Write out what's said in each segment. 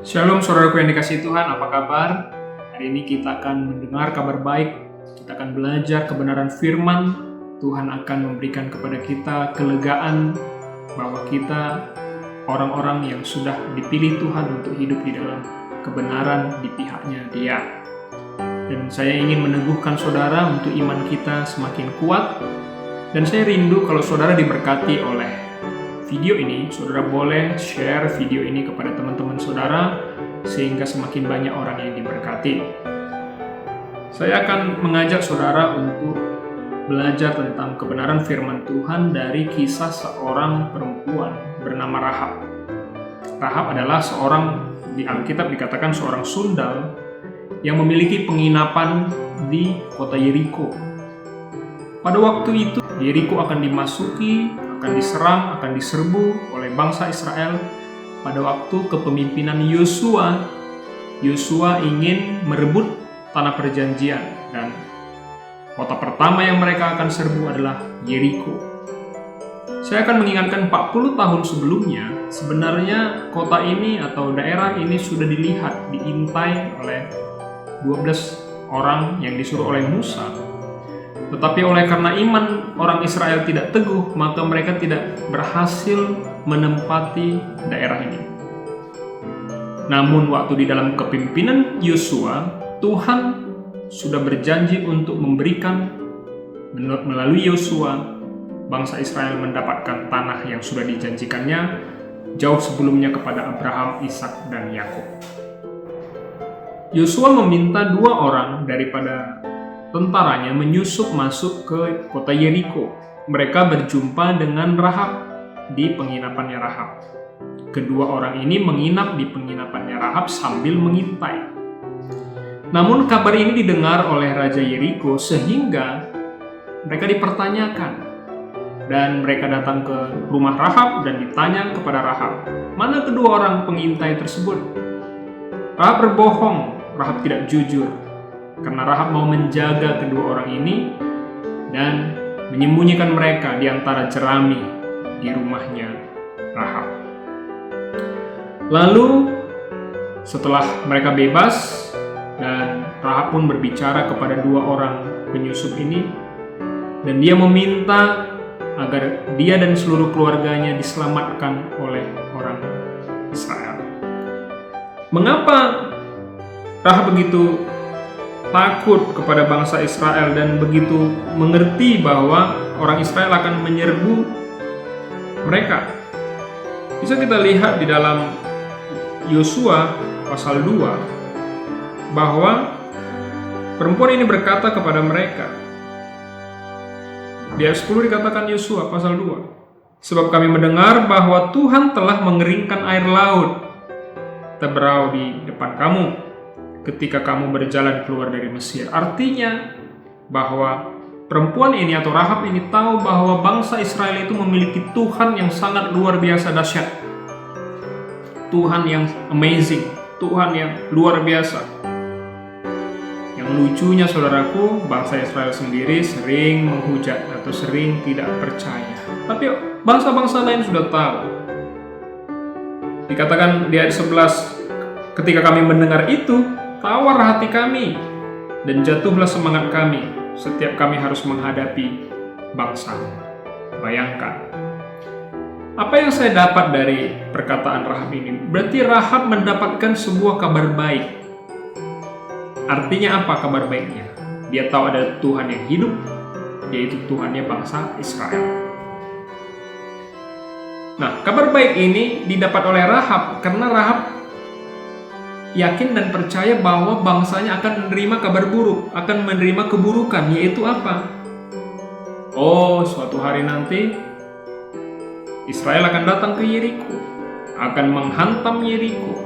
Shalom saudaraku yang dikasihi Tuhan, apa kabar? Hari ini kita akan mendengar kabar baik, kita akan belajar kebenaran firman. Tuhan akan memberikan kepada kita kelegaan bahwa kita orang-orang yang sudah dipilih Tuhan untuk hidup di dalam kebenaran di pihaknya Dia. Dan saya ingin meneguhkan saudara untuk iman kita semakin kuat. Dan saya rindu kalau saudara diberkati oleh video ini, saudara boleh share video ini kepada teman-teman saudara sehingga semakin banyak orang yang diberkati. Saya akan mengajak saudara untuk belajar tentang kebenaran firman Tuhan dari kisah seorang perempuan bernama Rahab. Rahab adalah seorang, di Alkitab dikatakan seorang sundal yang memiliki penginapan di kota Yeriko. Pada waktu itu Yeriko akan dimasuki, akan diserang, akan diserbu oleh bangsa Israel. Pada waktu kepemimpinan Yosua, Yosua ingin merebut tanah perjanjian dan kota pertama yang mereka akan serbu adalah Yeriko. Saya akan mengingatkan 40 tahun sebelumnya, sebenarnya kota ini atau daerah ini sudah dilihat, diintai oleh 12 orang yang disuruh oleh Musa. Tetapi oleh karena iman orang Israel tidak teguh, maka mereka tidak berhasil menempati daerah ini. Namun waktu di dalam kepemimpinan Yosua, Tuhan sudah berjanji untuk memberikan melalui Yosua bangsa Israel mendapatkan tanah yang sudah dijanjikannya jauh sebelumnya kepada Abraham, Ishak, dan Yakub. Yosua meminta 2 orang daripada tentaranya menyusup masuk ke kota Yeriko. Mereka berjumpa dengan Rahab di penginapannya Rahab. Kedua orang ini menginap di penginapannya Rahab sambil mengintai. Namun kabar ini didengar oleh Raja Yeriko sehingga mereka dipertanyakan. Dan mereka datang ke rumah Rahab dan ditanya kepada Rahab, mana kedua orang pengintai tersebut? Rahab berbohong, Rahab tidak jujur. Karena Rahab mau menjaga kedua orang ini dan menyembunyikan mereka di antara jerami di rumahnya Rahab. Lalu setelah mereka bebas, dan Rahab pun berbicara kepada 2 orang penyusup ini, dan dia meminta agar dia dan seluruh keluarganya diselamatkan oleh orang Israel. Mengapa Rahab begitu takut kepada bangsa Israel dan begitu mengerti bahwa orang Israel akan menyerbu mereka? Bisa kita lihat di dalam Yosua pasal 2 bahwa perempuan ini berkata kepada mereka. Di ayat 10 dikatakan Yosua pasal 2, sebab kami mendengar bahwa Tuhan telah mengeringkan air laut terberau di depan kamu ketika kamu berjalan keluar dari Mesir. Artinya bahwa perempuan ini atau Rahab ini tahu bahwa bangsa Israel itu memiliki Tuhan yang sangat luar biasa dahsyat. Tuhan yang amazing, Tuhan yang luar biasa. Yang lucunya saudaraku, bangsa Israel sendiri sering menghujat atau sering tidak percaya. Tapi bangsa-bangsa lain sudah tahu. Dikatakan di ayat 11, ketika kami mendengar itu, tawar hati kami dan jatuhlah semangat kami setiap kami harus menghadapi bangsa. Bayangkan. Apa yang saya dapat dari perkataan Rahab ini? Berarti Rahab mendapatkan sebuah kabar baik. Artinya apa kabar baiknya? Dia tahu ada Tuhan yang hidup, yaitu Tuhannya bangsa Israel. Nah, kabar baik ini didapat oleh Rahab karena Rahab yakin dan percaya bahwa bangsanya akan menerima kabar buruk, akan menerima keburukan, yaitu apa? Oh, suatu hari nanti Israel akan datang ke Yeriko, akan menghantam Yeriko.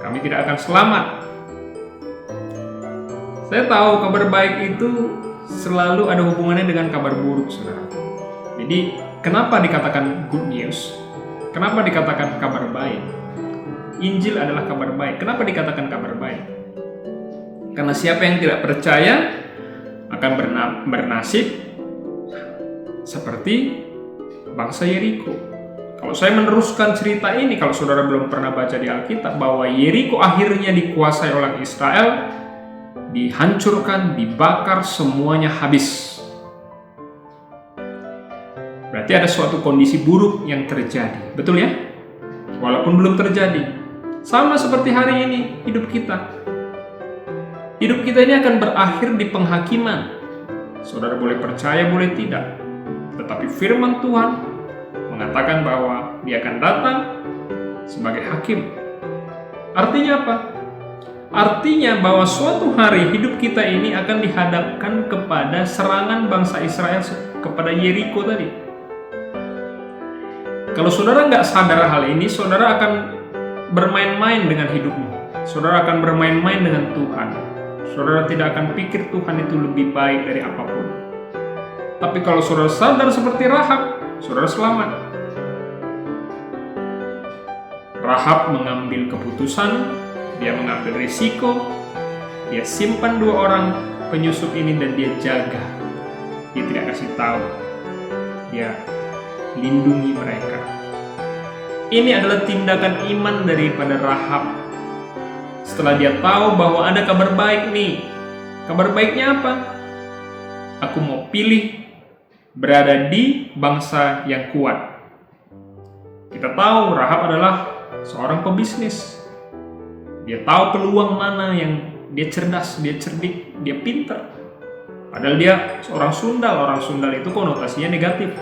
Kami tidak akan selamat. Saya tahu kabar baik itu selalu ada hubungannya dengan kabar buruk, saudara. Jadi, kenapa dikatakan good news? Kenapa dikatakan kabar baik? Injil adalah kabar baik. Kenapa dikatakan kabar baik? Karena siapa yang tidak percaya akan bernasib seperti bangsa Yeriko. Kalau saya meneruskan cerita ini, kalau saudara belum pernah baca di Alkitab, bahwa Yeriko akhirnya dikuasai oleh Israel, dihancurkan, dibakar, semuanya habis. Berarti ada suatu kondisi buruk yang terjadi, betul ya? Walaupun belum terjadi. Sama seperti hari ini, hidup kita. Hidup kita ini akan berakhir di penghakiman. Saudara boleh percaya, boleh tidak. Tetapi firman Tuhan mengatakan bahwa Dia akan datang sebagai hakim. Artinya apa? Artinya bahwa suatu hari hidup kita ini akan dihadapkan kepada serangan bangsa Israel kepada Yeriko tadi. Kalau saudara nggak sadar hal ini, saudara akan bermain-main dengan hidupmu. Saudara akan bermain-main dengan Tuhan. Saudara tidak akan pikir Tuhan itu lebih baik dari apapun. Tapi kalau saudara sadar seperti Rahab, saudara selamat. Rahab mengambil keputusan, dia mengambil risiko, dia simpan 2 orang penyusup ini dan dia jaga. Dia tidak kasih tahu, dia lindungi mereka. Ini adalah tindakan iman daripada Rahab. Setelah dia tahu bahwa ada kabar baik nih. Kabar baiknya apa? Aku mau pilih berada di bangsa yang kuat. Kita tahu Rahab adalah seorang pebisnis. Dia tahu peluang mana yang dia cerdas, dia cerdik, dia pintar. Padahal dia seorang sundal. Orang sundal itu konotasinya negatif.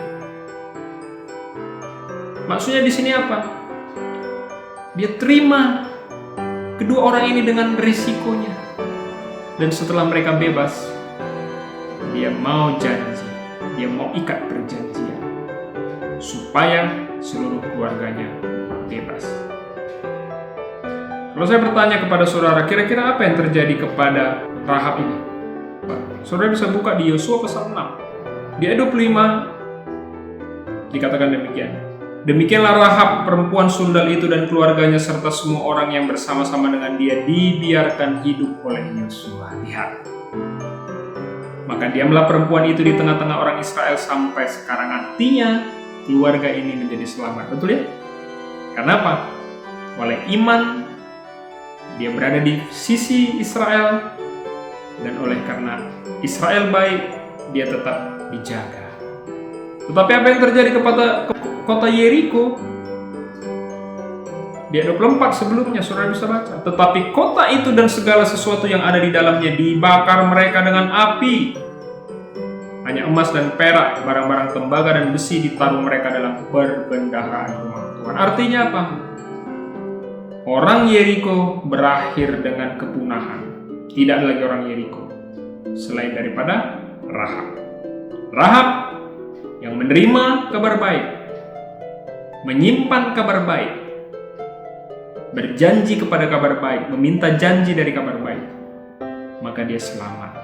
Maksudnya di sini apa? Dia terima kedua orang ini dengan risikonya. Dan setelah mereka bebas, dia mau janji, dia mau ikat perjanjian supaya seluruh keluarganya bebas. Kalau saya bertanya kepada saudara, kira-kira apa yang terjadi kepada Rahab ini? Saudara bisa buka di Yosua pasal 6. Di ayat 25 dikatakan demikian. Demikianlah Rahab perempuan sundal itu dan keluarganya serta semua orang yang bersama-sama dengan dia dibiarkan hidup oleh Yosua. Lihat. Maka diamlah perempuan itu di tengah-tengah orang Israel sampai sekarang. Artinya keluarga ini menjadi selamat. Betul ya? Karena apa? Oleh iman dia berada di sisi Israel, dan oleh karena Israel baik, dia tetap dijaga. Tetapi apa yang terjadi kepada kota Yeriko? Di ayat 24 sebelumnya, saudara bisa baca. Tetapi kota itu dan segala sesuatu yang ada di dalamnya dibakar mereka dengan api. Hanya emas dan perak, barang-barang tembaga dan besi ditaruh mereka dalam perbendaharaan rumah Tuhan. Artinya apa? Orang Yeriko berakhir dengan kepunahan. Tidak ada lagi orang Yeriko selain daripada Rahab. Rahab yang menerima kabar baik, menyimpan kabar baik, berjanji kepada kabar baik, meminta janji dari kabar baik, maka dia selamat.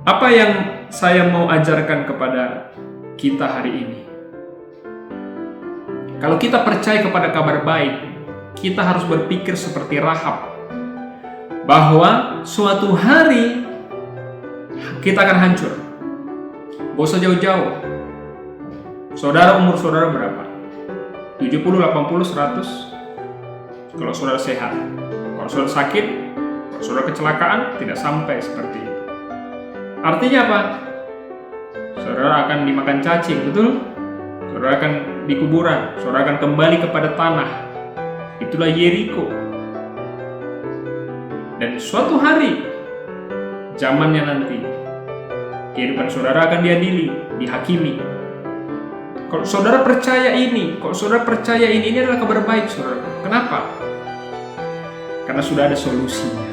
Apa yang saya mau ajarkan kepada kita hari ini? Kalau kita percaya kepada kabar baik, kita harus berpikir seperti Rahab, bahwa suatu hari kita akan hancur. Gak usah jauh-jauh. Saudara, umur saudara berapa? 70, 80, 100? Kalau saudara sehat. Kalau saudara sakit, kalau saudara kecelakaan, tidak sampai seperti itu. Artinya apa? Saudara akan dimakan cacing, betul? Saudara akan di kuburan, saudara akan kembali kepada tanah. Itulah Yeriko. Dan suatu hari, zamannya nanti, kehidupan saudara akan diadili, dihakimi. Kalau saudara percaya ini, ini adalah kabar baik, saudara. Kenapa? Karena sudah ada solusinya.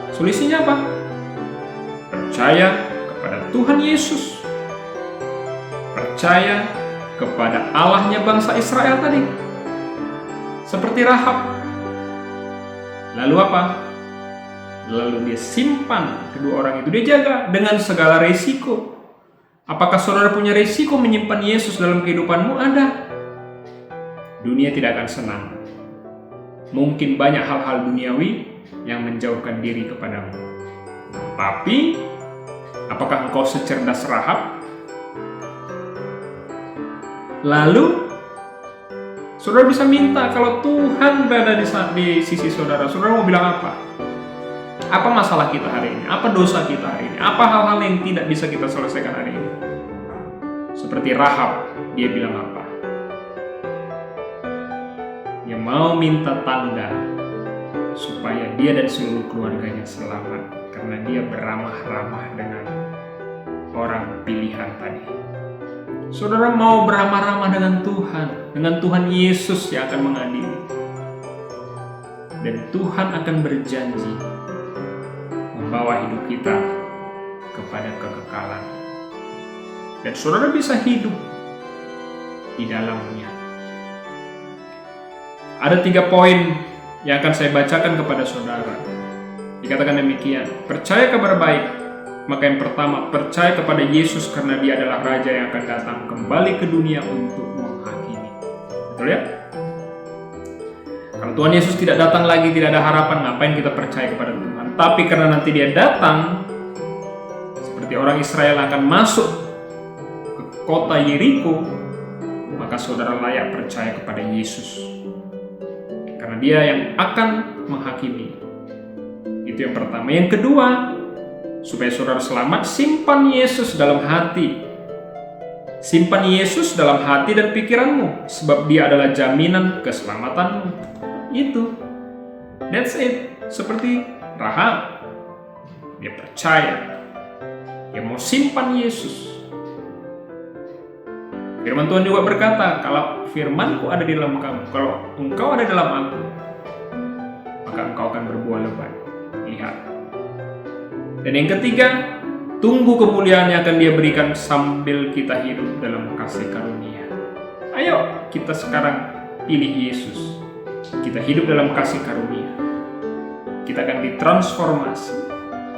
Solusinya apa? Percaya kepada Tuhan Yesus. Percaya kepada Allahnya bangsa Israel tadi. Seperti Rahab. Lalu apa? Lalu dia simpan kedua orang itu. Dia jaga dengan segala resiko. Apakah saudara punya resiko menyimpan Yesus dalam kehidupanmu? Ada. Dunia tidak akan senang. Mungkin banyak hal-hal duniawi yang menjauhkan diri kepadamu. Tapi, apakah engkau secerdas Rahab? Lalu saudara bisa minta kalau Tuhan berada di sisi saudara. Saudara mau bilang apa? Apa masalah kita hari ini? Apa dosa kita hari ini? Apa hal-hal yang tidak bisa kita selesaikan hari ini? Seperti Rahab, dia bilang apa? Dia mau minta tanda supaya dia dan seluruh keluarganya selamat karena dia beramah-ramah dengan orang pilihan tadi. Saudara mau beramah-ramah dengan Tuhan Yesus yang akan mengadili. Dan Tuhan akan berjanji membawa hidup kita kepada kekekalan. Dan saudara bisa hidup di dalamnya. Ada 3 poin yang akan saya bacakan kepada saudara. Dikatakan demikian, percaya kabar baik. Maka yang pertama, percaya kepada Yesus karena dia adalah Raja yang akan datang kembali ke dunia untuk menghakimi. Betul ya? Kalau Tuhan Yesus tidak datang lagi, tidak ada harapan, ngapain kita percaya kepada Tuhan? Tapi karena nanti dia datang, seperti orang Israel akan masuk ke kota Yeriko, maka saudara layak percaya kepada Yesus. Karena dia yang akan menghakimi. Itu yang pertama. Yang kedua, supaya saudara selamat, simpan Yesus dalam hati. Simpan Yesus dalam hati dan pikiranmu, sebab dia adalah jaminan keselamatanmu. Itu. That's it. Seperti Rahab. Dia percaya. Dia mau simpan Yesus. Firman Tuhan juga berkata, kalau firman-Ku ada di dalam kamu, kalau engkau ada dalam aku, maka engkau akan berbuah lebat. Lihat. Dan yang ketiga, tunggu kemuliaan yang akan dia berikan sambil kita hidup dalam kasih karunia. Ayo kita sekarang pilih Yesus. Kita hidup dalam kasih karunia. Kita akan ditransformasi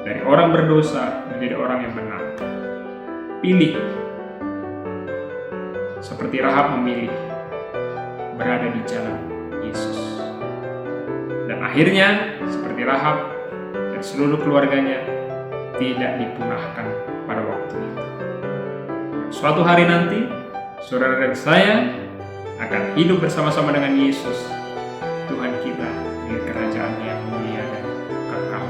dari orang berdosa menjadi orang yang benar. Pilih. Seperti Rahab memilih berada di jalan Yesus. Dan akhirnya seperti Rahab dan seluruh keluarganya tidak dipunahkan pada waktu itu. Suatu hari nanti, saudara dan saya akan hidup bersama-sama dengan Yesus, Tuhan kita, di kerajaan yang mulia dan kekal.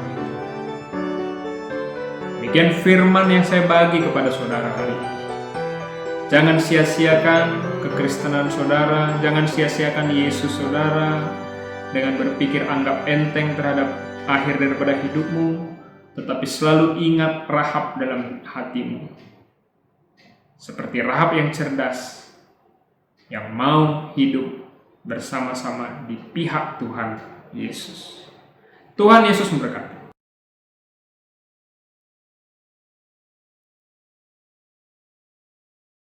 Demikian firman yang saya bagi kepada saudara hari ini. Jangan sia-siakan kekristenan saudara, jangan sia-siakan Yesus saudara dengan berpikir anggap enteng terhadap akhir daripada hidupmu, tetapi selalu ingat Rahab dalam hatimu. Seperti Rahab yang cerdas, yang mau hidup bersama-sama di pihak Tuhan Yesus. Tuhan Yesus memberkati.